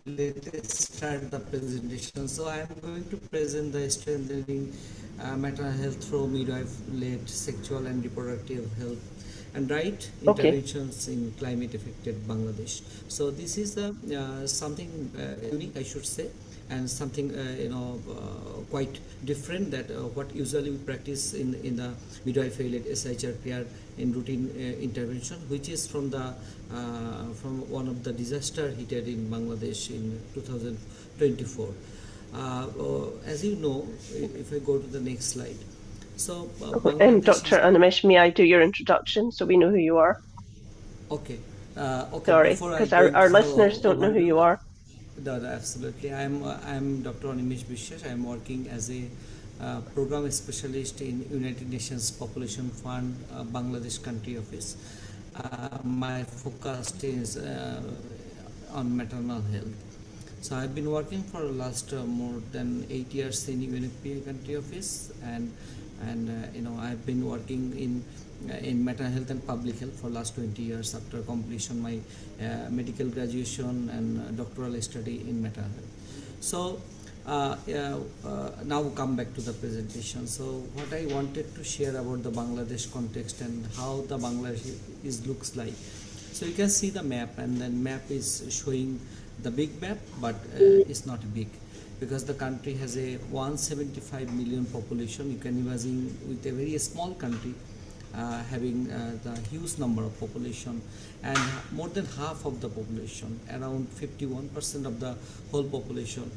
let's start the presentation. So I am going to present the strengthening maternal health through midwife-led sexual and reproductive health and right Okay. interventions in climate-affected Bangladesh. So this is the something unique, I should say, and something quite different that what usually we practice in the midwife-led SHR care in routine intervention, which is from one of the disaster hit in Bangladesh in 2024. As you know, if I go to the next slide, so Bangladesh Dr. is Animesh, may I do your introduction so we know who you are? okay. Okay, Sorry, before I because our, going our to have listeners a don't know who overview, you are. absolutely. I'm Dr. Animesh Biswas. I'm working as a program specialist in United Nations Population Fund Bangladesh Country Office. My focus is on maternal health. So I've been working for the last more than 8 years in UNFPA Country Office, and I've been working in maternal health and public health for last 20 years after completion my medical graduation and doctoral study in maternal health. So now come back to the presentation. So what I wanted to share about the Bangladesh context and how the Bangladesh looks like. So you can see the map, and then map is showing the big map, but it's not big because the country has a 175 million population. You can imagine with a very small country having the huge number of population, and more than half of the population, around 51% of the whole population,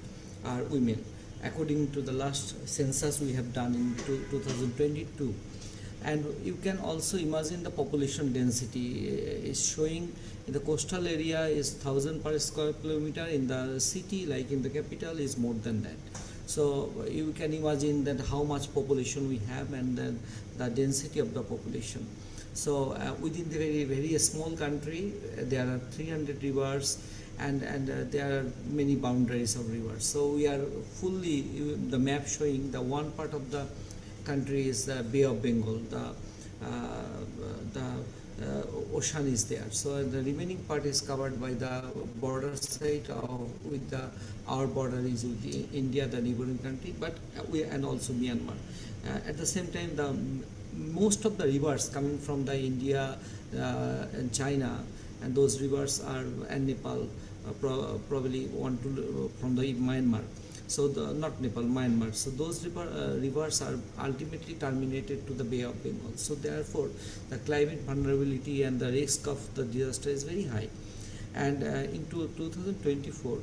are women, according to the last census we have done in 2022. And you can also imagine the population density is showing in the coastal area is 1000 per square kilometer, in the city like in the capital is more than that. So you can imagine that how much population we have, and then the density of the population. So within the very small country there are 300 rivers, and there are many boundaries of rivers. So we are fully, the map showing the one part of the country is the Bay of Bengal, the ocean is there. So the remaining part is covered by the border side with our border is with India, the neighboring country, but and also Myanmar. At the same time, the most of the rivers coming from the India and China, and those rivers are, and Nepal, probably one to from the Myanmar. So not Nepal, Myanmar. So those rivers are ultimately terminated to the Bay of Bengal. So therefore, the climate vulnerability and the risk of the disaster is very high. And into 2024,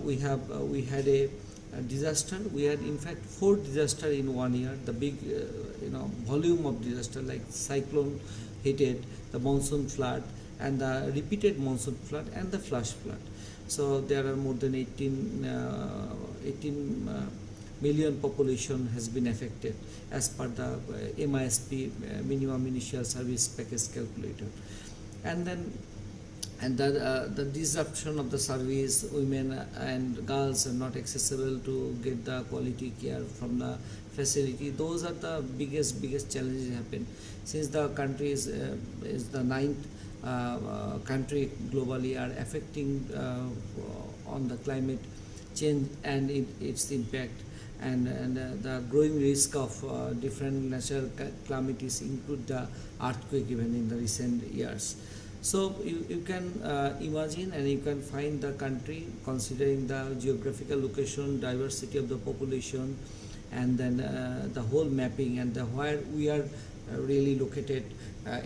we had a disaster. We had in fact 4 disasters in 1 year. The big volume of disaster like cyclone hit, the monsoon flood, and the repeated monsoon flood and the flash flood. So there are more than 18 million population has been affected as per the MISP, minimum initial service package calculator. And then the disruption of the service, women and girls are not accessible to get the quality care from the facility. Those are the biggest challenges happen, since the country is the ninth country globally are affecting on the climate change and its impact, and the growing risk of different natural calamities include the earthquake even in the recent years. So you can imagine, and you can find the country considering the geographical location, diversity of the population, and then the whole mapping, and where we are really located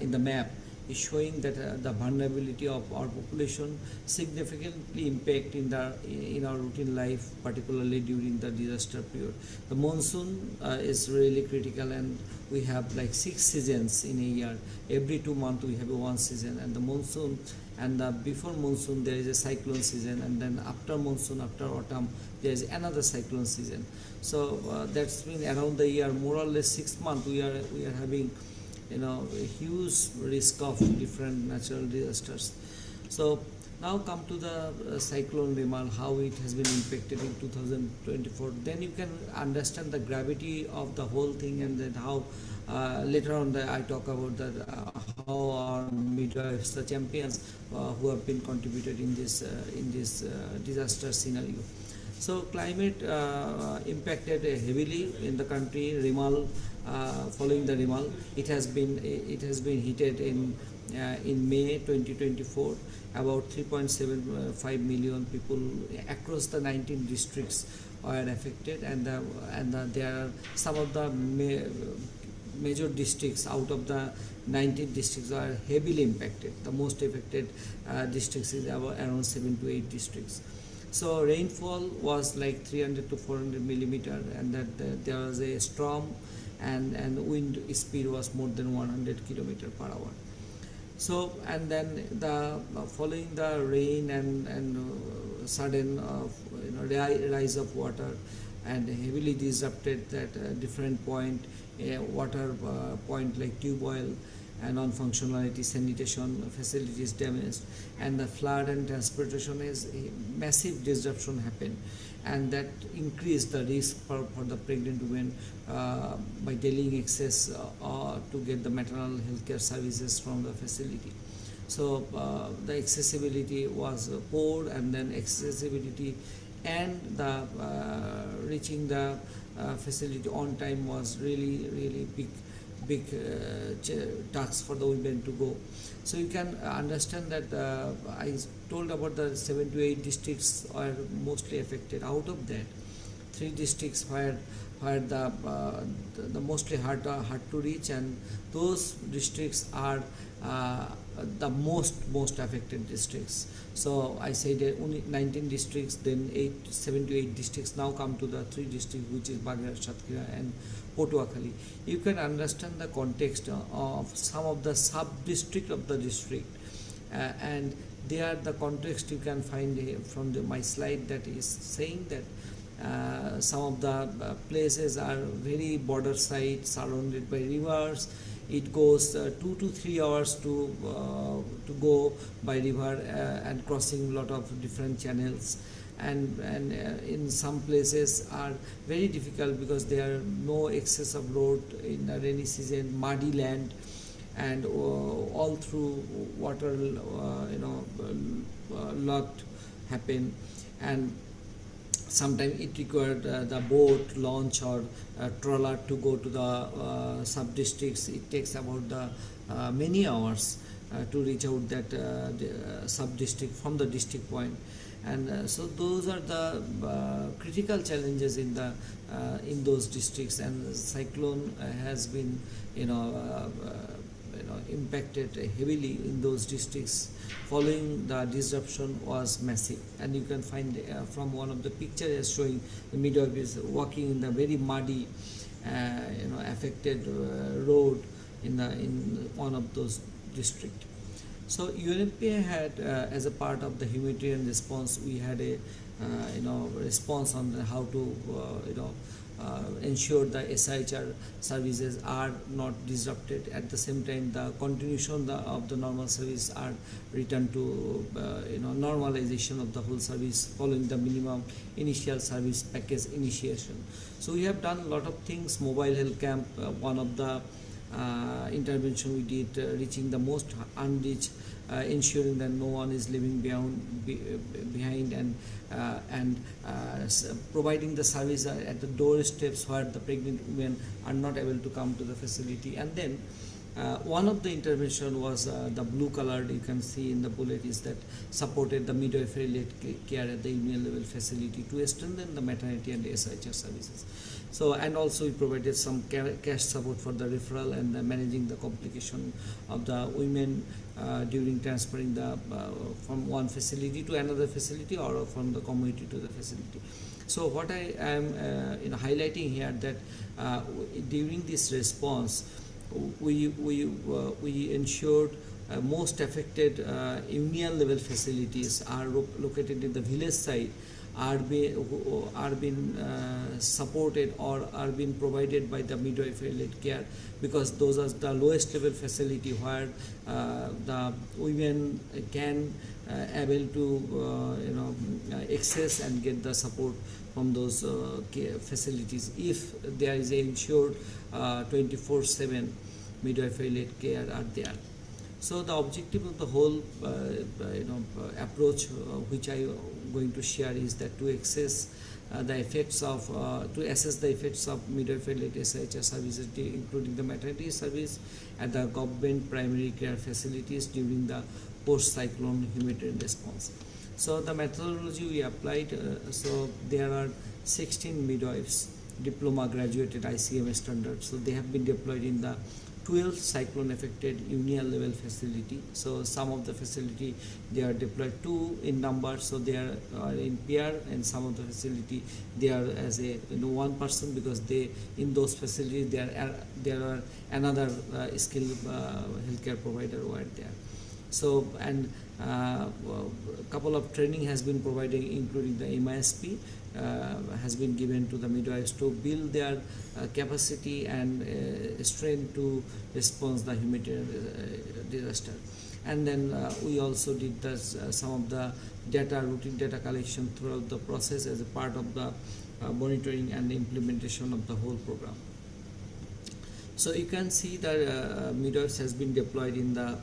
in the map is showing that the vulnerability of our population significantly impact in our routine life, particularly during the disaster period. The monsoon is really critical, and we have like 6 seasons in a year. Every 2 months we have one season, and the monsoon, and before monsoon there is a cyclone season, and then after monsoon, after autumn, there is another cyclone season. So that's been around the year more or less 6 months we are having a huge risk of different natural disasters. So Now come to the cyclone Remal, how it has been impacted in 2024. Then you can understand the gravity of the whole thing, and then how later on I talk about that how our midwives, the champions who have been contributed in this disaster scenario. So climate impacted heavily in the country. Remal, following the Remal, it has been heated in May 2024. About 3.75 million people across the 19 districts are affected, and there are some of the major districts out of the 19 districts are heavily impacted. The most affected districts is around 7 to 8 districts. So rainfall was like 300 to 400 millimeter, and there was a storm, and wind speed was more than 100 kilometer per hour. So, and then the following the rain and sudden rise of water, and heavily disrupted that different point, water point like tube oil, and non-functionality, sanitation facilities damaged, and the flood and transportation is a massive disruption happened, and that increased the risk for the pregnant women by delaying access to get the maternal healthcare services from the facility. So the accessibility was poor, and then accessibility and the reaching the facility on time was really big task for the women to go. So you can understand that I told about the 7 to 8 districts are mostly affected. Out of that, 3 districts where the mostly hard to reach, and those districts are the most affected districts. So I said only 19 districts, then 7 to 8 districts. Now come to the 3 districts, which is Bagherat, Satkhira and Potuakhali. You can understand the context of some of the sub-district of the district, and there the context you can find from my slide, that is saying that some of the places are very border side, surrounded by rivers. It goes 2 to 3 hours to go by river, and crossing a lot of different channels, and in some places are very difficult because there are no access of road in the rainy season, muddy land, and all through water lot happen, and sometimes it required the boat launch or trawler to go to the sub districts. It takes about the many hours to reach out that sub district from the district point, and so those are the critical challenges in those districts. And the cyclone has been impacted heavily in those districts. Following the disruption was massive, and you can find from one of the pictures showing the midwife is walking in the very muddy affected road in one of those districts. So UNFPA had as a part of the humanitarian response, we had a response on how to ensure the SIHR services are not disrupted. At the same time, the continuation of the normal service are returned to normalization of the whole service following the minimum initial service package initiation. So we have done a lot of things. Mobile health camp, one of the intervention we did, reaching the most unreached, ensuring that no one is living behind, and providing the service at the doorsteps where the pregnant women are not able to come to the facility. And then one of the intervention was the blue colored, you can see in the bullet, is that supported the midwifery-led care at the union level facility to strengthen the maternity and SIHR services. So, and also we provided some cash support for the referral and the managing the complication of the women during transferring the from one facility to another facility, or from the community to the facility. So what I am highlighting here, that during this response, we ensured most affected union level facilities are located in the village side, who are being supported or are being provided by the midwifery-led care, because those are the lowest level facility where the women can able to access and get the support from those facilities if there is a ensured 24/7 midwifery-led care are there. So the objective of the whole approach which I am going to share is that to assess the effects of midwifery-led SIHR services, including the maternity service at the government primary care facilities during the post-cyclone humanitarian response. So the methodology we applied, so there are 16 midwives, diploma graduated ICMA standard. So they have been deployed in the 12 cyclone affected union level facility. So some of the facility they are deployed 2 in number, so they are in pair, and some of the facility they are as a one person, because they in those facilities there are another skilled healthcare provider who are there. So and couple of training has been provided, including the MISP has been given to the midwives to build their capacity and strength to respond the humanitarian disaster. And then we also did some of the routine data collection throughout the process as a part of the monitoring and implementation of the whole program. So you can see that midwives has been deployed in the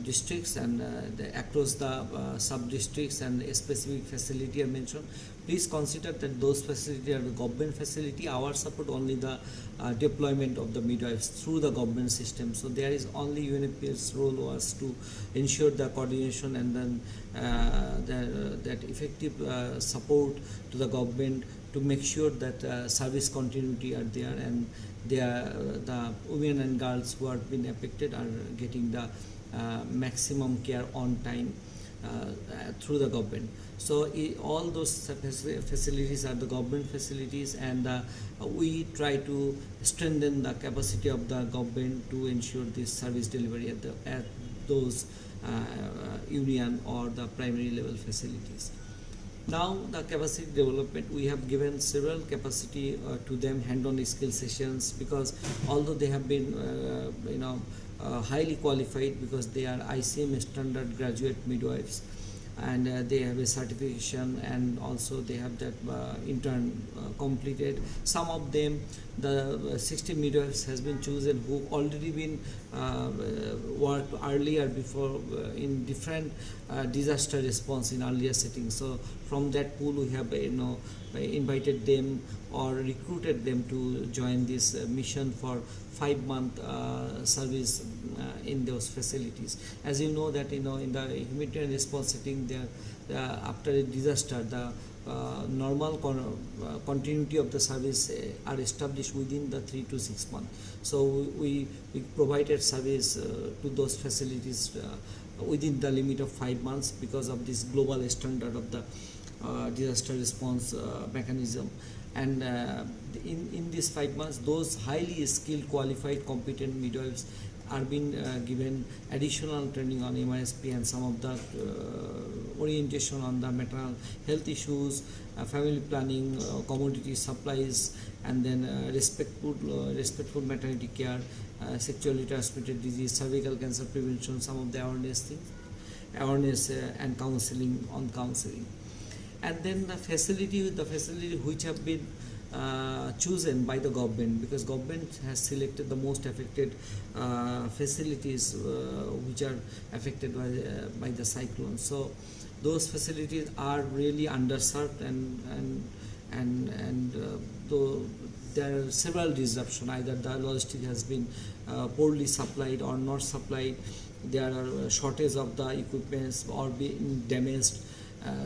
districts and across the sub-districts, and a specific facility I mentioned. Please consider that those facilities are the government facility. Our support only the deployment of the midwives through the government system. So there is only UNFPA's role was to ensure the coordination and then that effective support to the government to make sure that service continuity are there, and the women and girls who are being affected are getting the maximum care on time through the government. So all those facilities are the government facilities, and we try to strengthen the capacity of the government to ensure this service delivery at those union or the primary level facilities. Now the capacity development, we have given several capacity to them hand-on skill sessions, because although they have been highly qualified, because they are ICMA standard graduate midwives, and they have a certification, and also they have that intern completed. Some of them, the 60 midwives has been chosen who already been worked earlier before in different disaster response in earlier settings. So from that pool we have invited them or recruited them to join this mission for 5-month service in those facilities. As you know that in the humanitarian response setting, there after a disaster, the normal continuity of the service are established within the 3 to 6 months. So we provided service to those facilities within the limit of 5 months because of this global standard of the disaster response mechanism. And in these 5 months, those highly skilled, qualified, competent midwives are being given additional training on MISP and some of the orientation on the maternal health issues, family planning, commodity supplies, and then respectful maternity care, sexually transmitted disease, cervical cancer prevention, some of the awareness and counseling on counseling. And then the facility which have been chosen by the government, because government has selected the most affected facilities which are affected by the cyclone. So those facilities are really underserved, and though there are several disruptions, either the logistic has been poorly supplied or not supplied, there are shortage of the equipments or being damaged.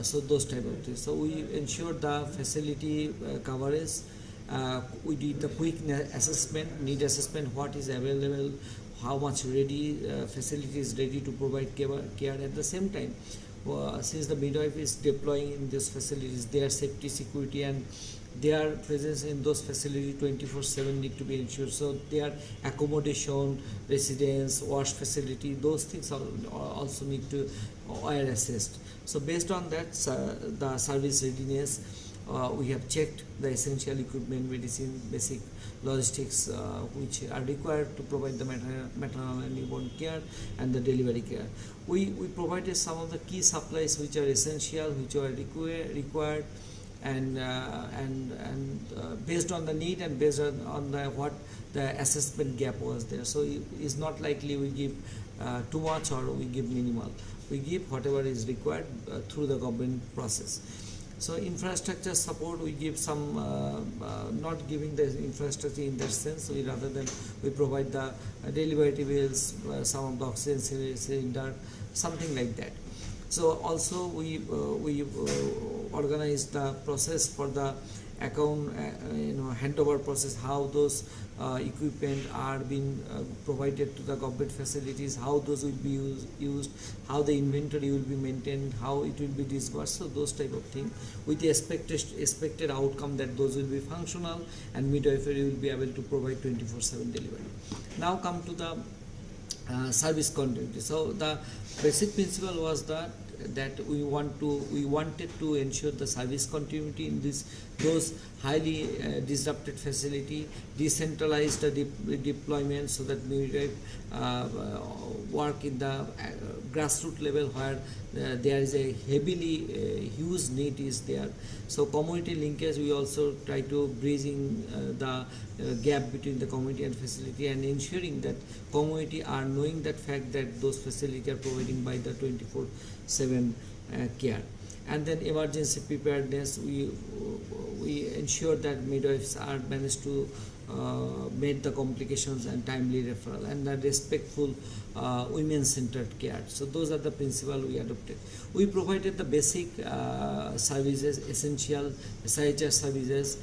So those type of things. So we ensure the facility coverage. We did the quick need assessment, what is available, how much ready facility is ready to provide care. At the same time, since the midwife is deploying in these facilities, their safety, security, and their presence in those facilities 24/7 need to be ensured. So their accommodation, residence, wash facility, those things also need to are assessed. So based on that, the service readiness, we have checked the essential equipment, medicine, basic logistics which are required to provide the maternal and newborn care and the delivery care. We provided some of the key supplies which are essential, which are required, and based on the need and based on the what the assessment gap was there. So it's not likely we give too much or we give minimal. We give whatever is required through the government process. So infrastructure support, we give some, not giving the infrastructure in that sense. We rather than we provide the delivery bills, some of the oxygen cylinder, something like that. So also we organize the process for the account, handover process, how those equipment are being provided to the government facilities, how those will be used, how the inventory will be maintained, how it will be disbursed. So those type of things with the expected outcome that those will be functional and midwifery will be able to provide 24/7 delivery. Now come to the service continuity. So the basic principle was that we wanted to ensure the service continuity in those highly disrupted facility, decentralize the deployment so that we work in the grassroots level where there is a heavily huge need is there. So community linkage, we also try to bridging the gap between the community and facility and ensuring that community are knowing that fact that those facilities are providing by the 24/7 care. And then emergency preparedness, we ensure that midwives are managed to meet the complications and timely referral and the respectful women-centered care. So those are the principles we adopted. We provided the basic services, essential SIHR services,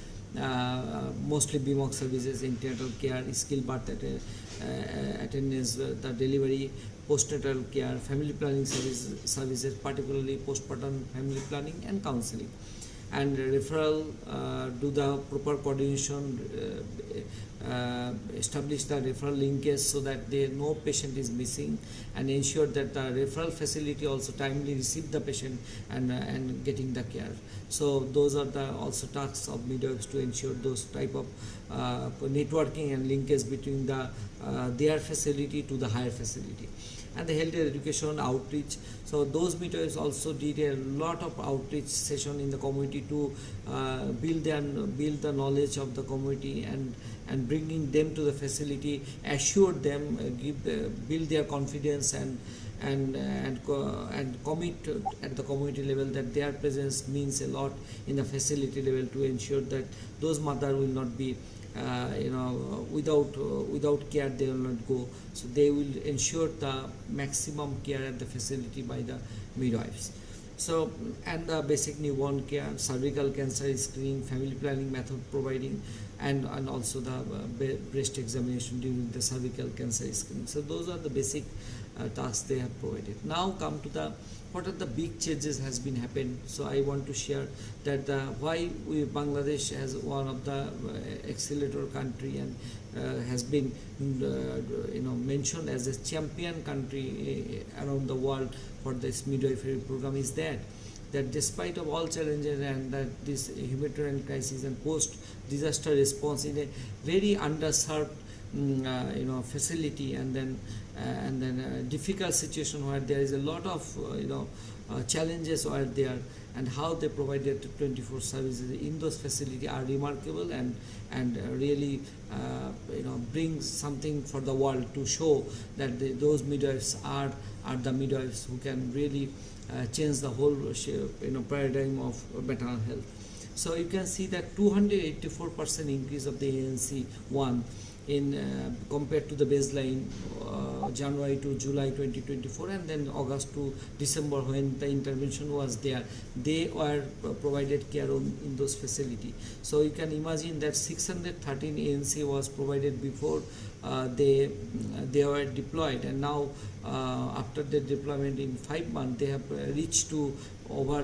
mostly BMOC services, antenatal care, skilled birth attendance, the delivery, postnatal care, family planning services, particularly postpartum family planning and counseling, and referral, do the proper coordination, establish the referral linkage so that no patient is missing, and ensure that the referral facility also timely receive the patient and getting the care. So those are the also tasks of midwives to ensure those type of networking and linkage between their facility to the higher facility. And the health education outreach, so those midwives also did a lot of outreach session in the community to build the knowledge of the community and bringing them to the facility, assure them, build their confidence and commit at the community level that their presence means a lot in the facility level to ensure that those mothers will not be without care they will not go. So they will ensure the maximum care at the facility by the midwives. So, and the basic newborn care, cervical cancer screening, family planning method providing, and also the breast examination during the cervical cancer screening. So those are the basic tasks they have provided. Now come to what are the big changes has been happened. So I want to share that why Bangladesh as one of the accelerator country and has been mentioned as a champion country around the world for this midwifery program is that despite of all challenges and that this humanitarian crisis and post disaster response in a very underserved facility and then difficult situation where there is a lot of challenges are there, and how they provided 24 services in those facilities are remarkable and really bring something for the world to show that those midwives are the midwives who can really change the whole paradigm of maternal health. So you can see that 284% increase of the ANC 1 in compared to the baseline January to July 2024 and then August to December when the intervention was there. They were provided care in those facilities. So you can imagine that 613 ANC was provided before they were deployed, and now after the deployment in 5 months they have reached to over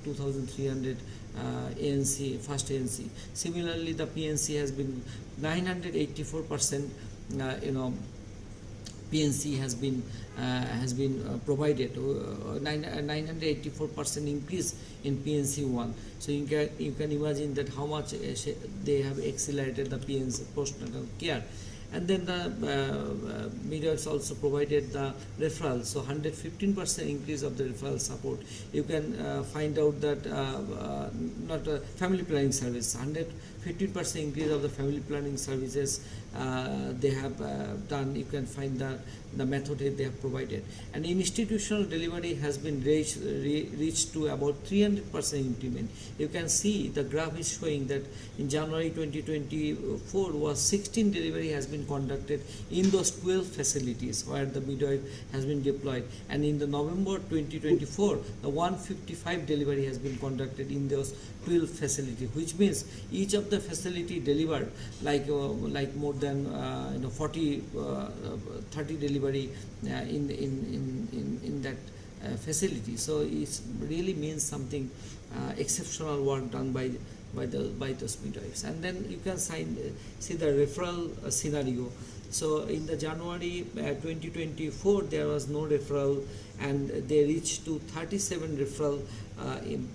2,300 ANC, first ANC. Similarly, the PNC has been 984%. PNC has been provided 984% increase in PNC1. So you can imagine that how much they have accelerated the PNC postnatal care. And then the midwives also provided the referral, so 115% increase of the referral support. You can find out that not a family planning service, 115% increase of the family planning services they have done. You can find the method they have provided. And institutional delivery has been reached to about 300% increment. You can see the graph is showing that in January 2024 was 16 delivery has been conducted in those 12 facilities where the midwife has been deployed, and in the November 2024 the 155 delivery has been conducted in those 12 facilities, which means each of the facility delivered like more than 30 delivery in that facility. So it really means something exceptional work done by those midwives. And then you can see the referral scenario. So in the January 2024 there was no referral, and they reached to 37 referral in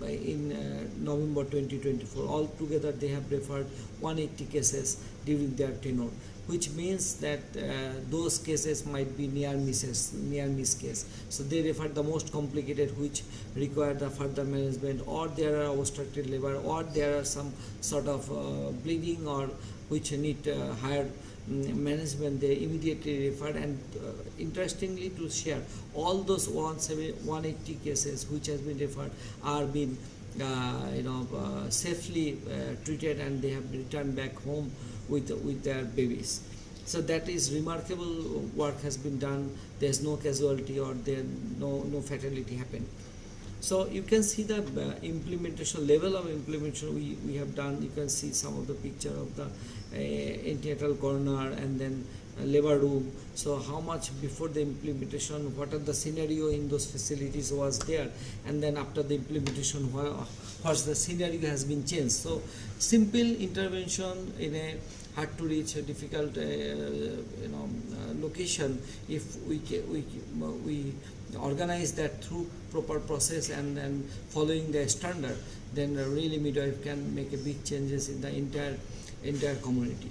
November 2024. Altogether they have referred 180 cases during their tenure, which means that those cases might be near miss case. So they refer the most complicated, which require the further management, or there are obstructed labor, or there are some sort of bleeding, or which need higher management. They immediately referred. And interestingly to share, all those 180 cases which has been referred are being safely treated, and they have returned back home with their babies. So that is remarkable work has been done. There's no casualty, or there no fatality happened. So you can see the implementation level of implementation we have done. You can see some of the picture of the antenatal corner, and then labor room. So how much before the implementation, what are the scenario in those facilities was there, and then after the implementation, what's the scenario has been changed. So simple intervention in a hard to reach, difficult location, if we organize that through proper process and then following the standard, then really midwife can make a big changes in the entire community.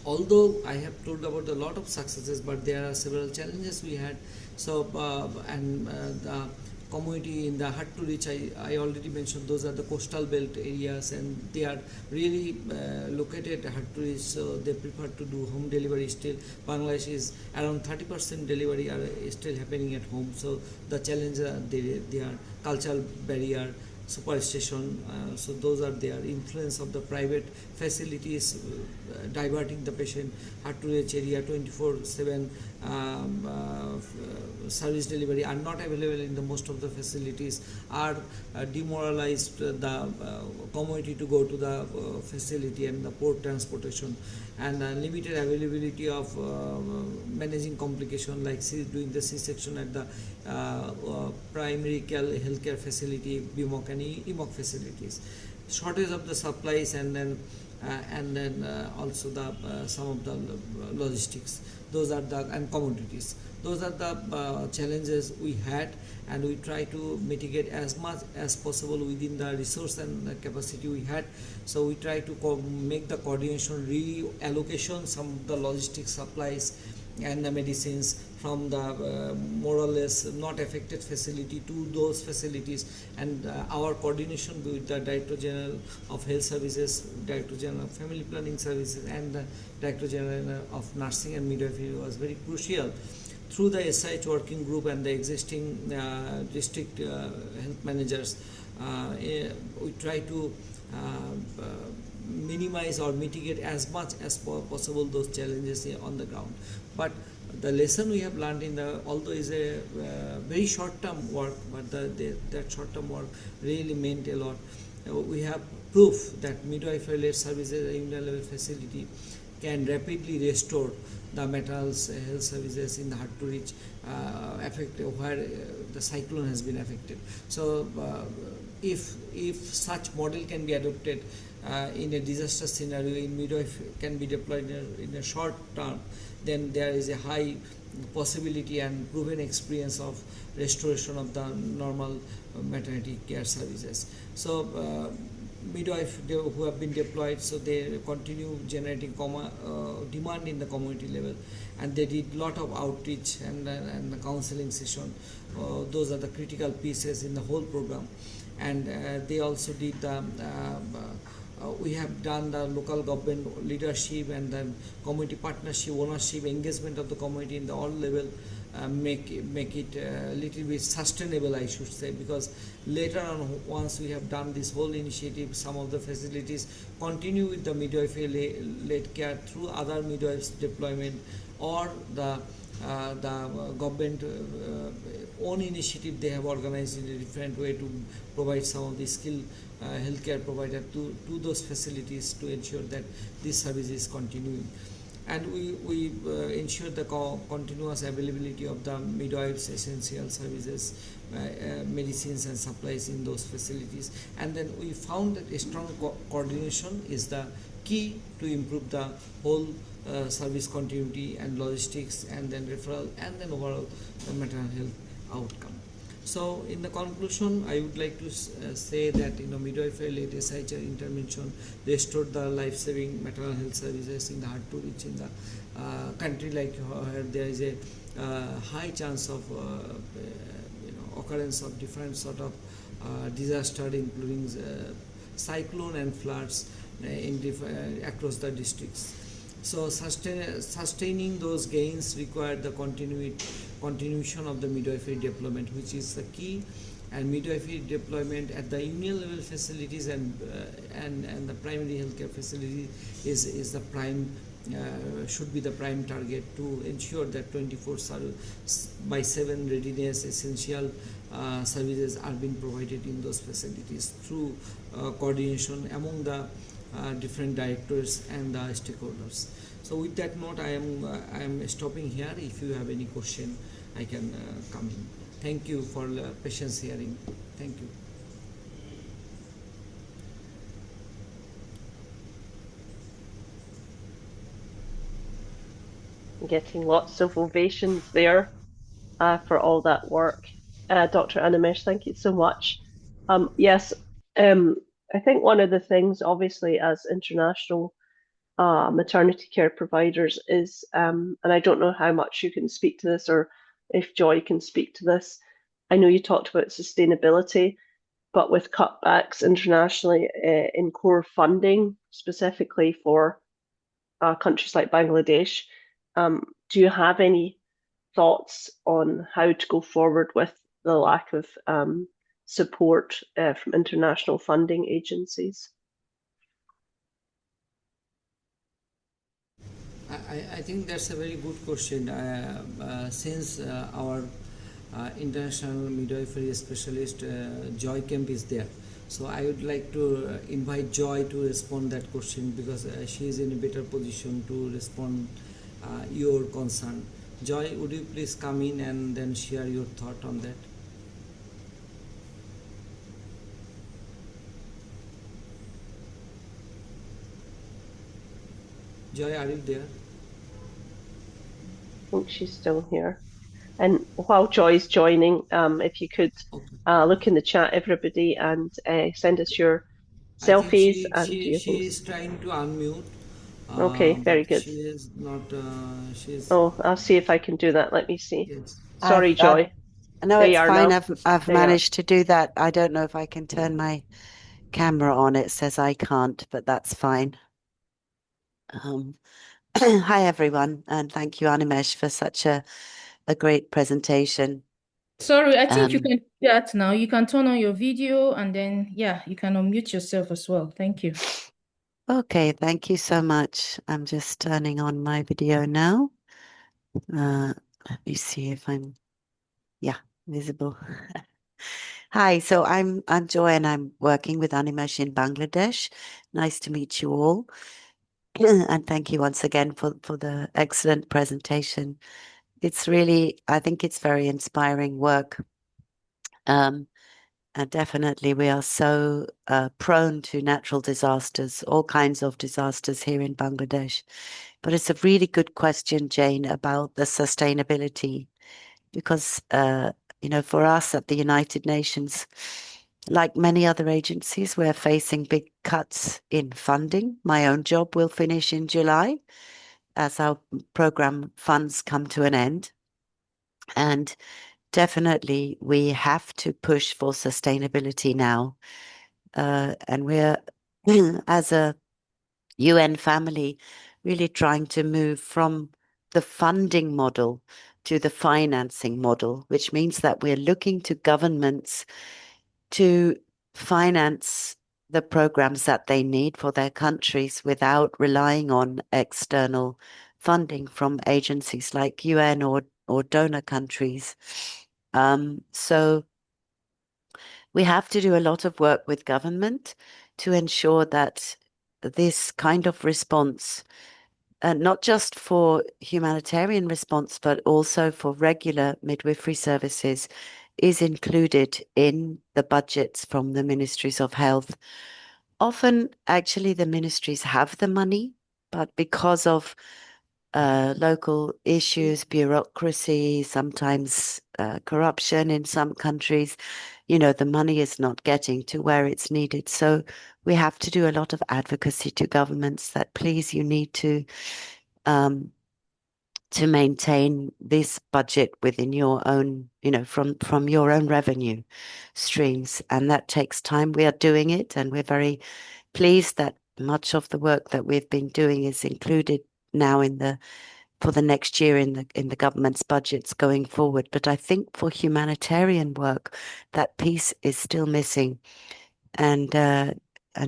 Although I have told about a lot of successes, but there are several challenges we had. So the community in the hard to reach, I already mentioned, those are the coastal belt areas, and they are really located hard to reach, so they prefer to do home delivery still. Bangladesh is around 30% delivery are still happening at home. So the challenges are they are cultural barrier, superstition, so those are their influence of the private facilities diverting the patient hard to reach area. 24/7 service delivery are not available in the most of the facilities, are demoralized the community to go to the facility, and the port transportation, and limited availability of managing complication like doing the C-section at the primary healthcare facility, BMOC and EMOC facilities, shortage of the supplies, and then also the some of the logistics. Those are the and commodities. Those are the challenges we had, and we try to mitigate as much as possible within the resource and the capacity we had. So we try to make the coordination, reallocation some of the logistics supplies and the medicines from the more or less not affected facility to those facilities, and our coordination with the Director General of Health Services, Director General of Family Planning Services, and the Director General of Nursing and Midwifery was very crucial. Through the SIH working group and the existing district health managers, we try to minimize or mitigate as much as possible those challenges on the ground. But the lesson we have learned although is a very short-term work, but that short-term work really meant a lot. We have proof that midwifery-led services at unit level facility can rapidly restore the maternal health services in the hard to reach where the cyclone has been affected. So if such model can be adopted in a disaster scenario, in midwife can be deployed in a short term, then there is a high possibility and proven experience of restoration of the normal maternity care services. So midwife who have been deployed, so they continue generating demand in the community level, and they did lot of outreach and the counseling session. Those are the critical pieces in the whole program. And they also did the we have done the local government leadership and then community partnership, ownership, engagement of the community in the all level, make it a little bit sustainable, I should say, because later on, once we have done this whole initiative, some of the facilities continue with the midwifery led care through other midwives deployment, or the government own initiative they have organized in a different way to provide some of the skilled healthcare provider to those facilities to ensure that this service is continuing. And we ensure the continuous availability of the midwives essential services, medicines and supplies in those facilities. And then we found that a strong coordination is the key to improve the whole service continuity and logistics, and then referral, and then overall maternal health outcome. So in the conclusion, I would like to say that midwifery-led SIHR intervention restored the life-saving maternal health services in the hard to reach in the country like where there is a high chance of occurrence of different sort of disaster, including cyclone and floods across the districts. So sustaining those gains required the continuation of the midwifery deployment, which is the key. And midwifery deployment at the union level facilities and the primary healthcare facility is the prime should be the prime target to ensure that 24/7 readiness essential services are being provided in those facilities through coordination among the different directors and the stakeholders. So with that note, I am stopping here. If you have any question, I can come in. Thank you for patience hearing. Thank you. Getting lots of ovations there for all that work. Dr. Animesh, thank you so much. Yes, I think one of the things, obviously, as international maternity care providers is, and I don't know how much you can speak to this or if Joy can speak to this. I know you talked about sustainability, but with cutbacks internationally in core funding, specifically for countries like Bangladesh, do you have any thoughts on how to go forward with the lack of support from international funding agencies? I think that's a very good question. Since our international midwifery specialist Joy Kemp is there, so I would like to invite Joy to respond that question, because she is in a better position to respond your concern. Joy, would you please come in and then share your thought on that? Joy, are you there? I think she's still here. And while Joy's joining, if you could look in the chat, everybody, and send us your selfies. She is trying to unmute. Okay, very good. She is not. She is. Oh, I'll see if I can do that. Let me see. Yes. Sorry, Joy. No, it's fine. Now. I've managed to do that. I don't know if I can turn my camera on. It says I can't, but that's fine. Hi, everyone, and thank you, Animesh, for such a great presentation. Sorry, I think you can do that now. You can turn on your video, and then, yeah, you can unmute yourself as well. Thank you. Okay, thank you so much. I'm just turning on my video now. Let me see if I'm, visible. Hi, so I'm Joy, and I'm working with Animesh in Bangladesh. Nice to meet you all. And thank you once again for the excellent presentation. It's really, I think it's very inspiring work. definitely, we are so prone to natural disasters, all kinds of disasters here in Bangladesh. But it's a really good question, Jane, about the sustainability, because for us at the United Nations, like many other agencies, we're facing big cuts in funding. My own job will finish in July as our program funds come to an end. And definitely, we have to push for sustainability now. And we're, as a UN family, really trying to move from the funding model to the financing model, which means that we're looking to governments to finance the programs that they need for their countries without relying on external funding from agencies like UN or donor countries. So we have to do a lot of work with government to ensure that this kind of response, not just for humanitarian response, but also for regular midwifery services, is included in the budgets from the ministries of health. Often, actually, the ministries have the money, but because of local issues, bureaucracy, sometimes corruption in some countries, the money is not getting to where it's needed. So we have to do a lot of advocacy to governments that please, you need to maintain this budget within your own, from your own revenue streams. And that takes time. We are doing it, and we're very pleased that much of the work that we've been doing is included now for the next year in the government's budgets going forward. But I think for humanitarian work, that piece is still missing. And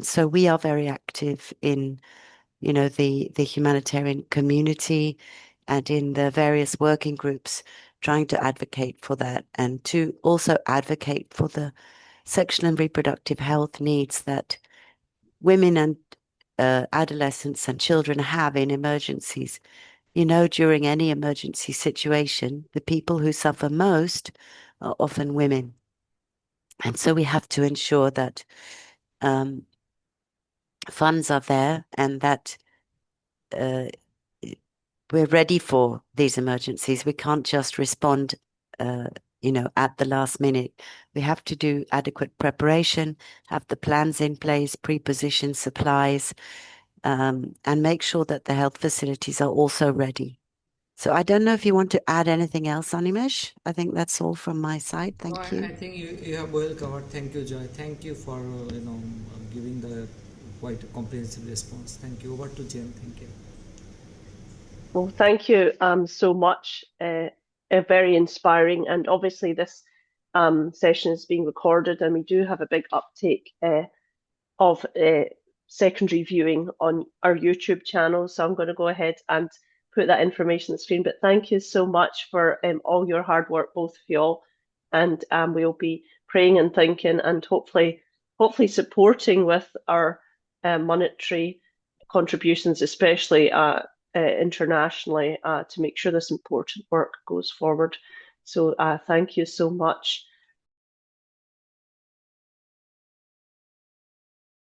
so we are very active in, the humanitarian community and in the various working groups trying to advocate for that, and to also advocate for the sexual and reproductive health needs that women and adolescents and children have in emergencies. During any emergency situation, the people who suffer most are often women. And so we have to ensure that funds are there and that we're ready for these emergencies. We can't just respond, at the last minute. We have to do adequate preparation, have the plans in place, pre-position supplies, and make sure that the health facilities are also ready. So I don't know if you want to add anything else, Animesh. I think that's all from my side. Thank you. I think you have well covered. Thank you, Joy. Thank you for giving the quite a comprehensive response. Thank you. Over to Jen. Thank you. Well, thank you so much. Very inspiring, and obviously this session is being recorded, and we do have a big uptake of secondary viewing on our YouTube channel. So I'm going to go ahead and put that information on the screen. But thank you so much for all your hard work, both of you all, and we'll be praying and thinking and hopefully supporting with our monetary contributions, especially internationally, to make sure this important work goes forward. So thank you so much.